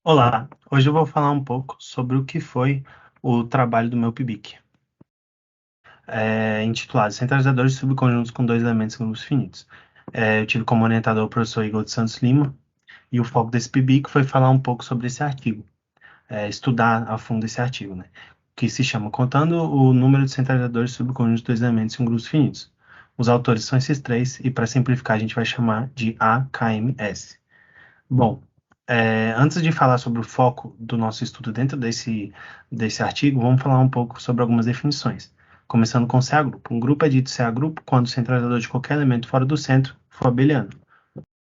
Olá, hoje eu vou falar um pouco sobre o que foi o trabalho do meu PIBIC, intitulado Centralizadores de Subconjuntos com dois elementos em grupos finitos. Eu tive como orientador o professor Igor de Santos Lima, e o foco desse PIBIC foi falar um pouco sobre esse artigo, estudar a fundo esse artigo, né, que se chama Contando o Número de Centralizadores de Subconjuntos de dois elementos em grupos finitos. Os autores são esses três, e para simplificar a gente vai chamar de AKMS. Bom, antes de falar sobre o foco do nosso estudo dentro desse artigo, vamos falar um pouco sobre algumas definições. Começando com CA-grupo. Um grupo é dito CA-grupo quando o centralizador de qualquer elemento fora do centro for abeliano.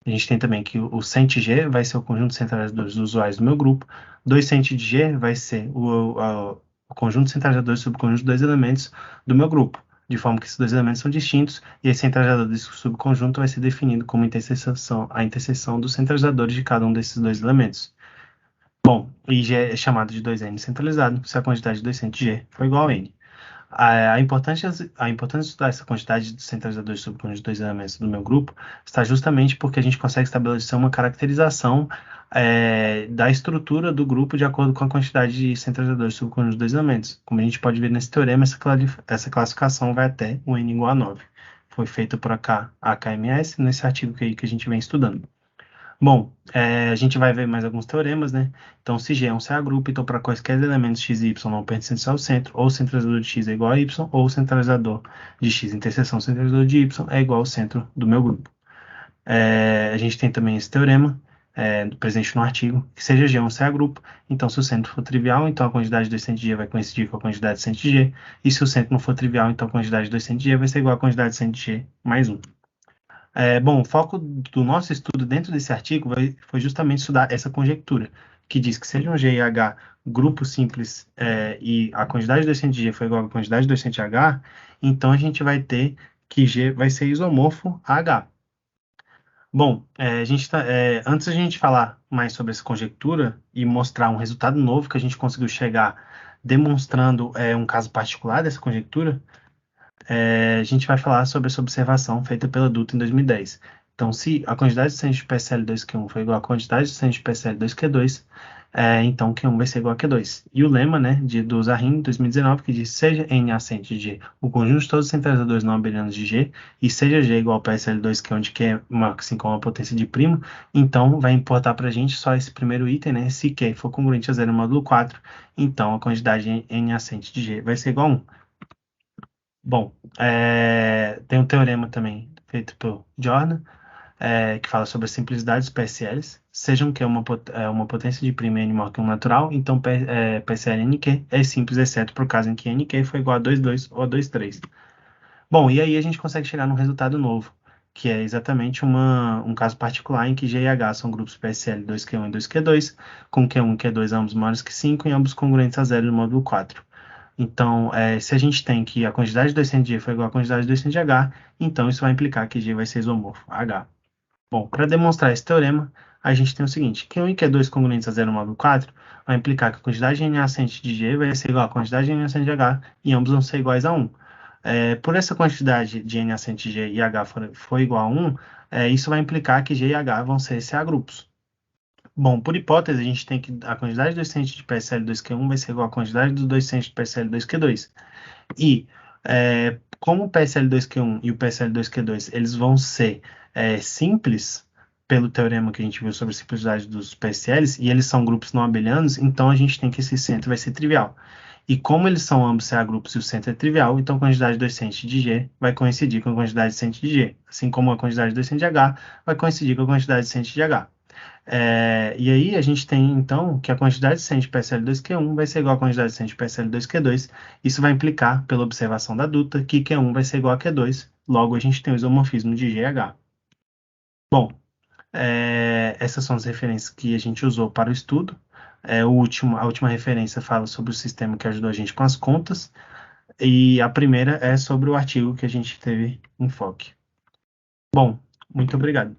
A gente tem também que o cent_G vai ser o conjunto de centralizadores dos usuários do meu grupo. 2cent de G vai ser o conjunto de centralizadores subconjunto de dois elementos do meu grupo, de forma que esses dois elementos são distintos, e esse centralizador desse subconjunto vai ser definido como a interseção dos centralizadores de cada um desses dois elementos. Bom, e G é chamado de 2n centralizado se a quantidade de 2cent_G for igual a n. A importância de estudar essa quantidade de centralizadores subconjuntos de dois elementos do meu grupo está justamente porque a gente consegue estabelecer uma caracterização da estrutura do grupo de acordo com a quantidade de centralizadores subconjuntos de dois elementos. Como a gente pode ver nesse teorema, essa classificação vai até o n igual a 9. Foi feita por AKMS nesse artigo que a gente vem estudando. Bom, a gente vai ver mais alguns teoremas, né? Então, se G é um CA-grupo, então para quaisquer elementos x e y não pertencentes ao centro, ou o centralizador de x é igual a y, ou o centralizador de x interseção centralizador de y é igual ao centro do meu grupo. A gente tem também esse teorema, presente no artigo, que seja G um CA-grupo, então se o centro for trivial, então a quantidade de 2cent_G vai coincidir com a quantidade de cent_G, e se o centro não for trivial, então a quantidade de 2cent_G vai ser igual à quantidade de cent_G mais 1. Bom, o foco do nosso estudo dentro desse artigo foi justamente estudar essa conjectura, que diz que sejam G e H grupos simples e a quantidade de 2cent_G for igual à quantidade de 2cent_H, então a gente vai ter que G vai ser isomorfo a H. Bom, antes de a gente falar mais sobre essa conjectura e mostrar um resultado novo que a gente conseguiu chegar demonstrando um caso particular dessa conjectura, a gente vai falar sobre essa observação feita pela Dutra em 2010. Então, se a quantidade de centros de PSL2Q1 for igual à quantidade de centros de PSL2Q2, então Q1 vai ser igual a Q2. E o lema, né, do Zahin, 2019, que diz seja N assente de G o conjunto de todos os centralizadores não abelianos de G, e seja G igual a PSL2Q, onde Q é marca assim como uma potência de primo, então vai importar para a gente só esse primeiro item, né, se Q for congruente a 0 módulo 4, então a quantidade N assente de G vai ser igual a 1. Bom, tem um teorema também feito por Jordan, que fala sobre a simplicidade dos PSLs, sejam que uma potência de prima n maior que um natural, então PSL NQ é simples, exceto para o caso em que NQ for igual a 2,2 ou a 2,3. Bom, e aí a gente consegue chegar num resultado novo, que é exatamente um caso particular em que G e H são grupos PSL 2Q1 e 2Q2, com Q1 e Q2 ambos maiores que 5 e ambos congruentes a 0 no módulo 4. Então, se a gente tem que a quantidade de 2cent_G for igual à quantidade de 2cent_H, então isso vai implicar que G vai ser isomorfo a H. Bom, para demonstrar esse teorema, a gente tem o seguinte, Q1 e Q2 congruentes a 0 módulo 4 vai implicar que a quantidade de N assente de G vai ser igual à quantidade de N assente de H, e ambos vão ser iguais a 1. Por essa quantidade de N assente de G e H for igual a 1, isso vai implicar que G e H vão ser CA-grupos. Bom, por hipótese, a gente tem que a quantidade de 2cent de PSL2Q1 vai ser igual à quantidade dos 2cent de PSL2Q2. E como o PSL2Q1 e o PSL2Q2 eles vão ser simples, pelo teorema que a gente viu sobre a simplicidade dos PSLs, e eles são grupos não abelianos, então a gente tem que esse centro vai ser trivial. E como eles são ambos CA-grupos e o centro é trivial, então a quantidade de 2cent de G vai coincidir com a quantidade de cent de G, assim como a quantidade de 2cent de H vai coincidir com a quantidade de cent de H. E aí a gente tem, então, que a quantidade de cent de PSL2Q1 vai ser igual à quantidade de cent de PSL2Q2. Isso vai implicar, pela observação da Dutra, que Q1 vai ser igual a Q2. Logo, a gente tem o isomorfismo de GH. Bom, essas são as referências que a gente usou para o estudo. A última referência fala sobre o sistema que ajudou a gente com as contas. E a primeira é sobre o artigo que a gente teve enfoque. Bom, muito obrigado.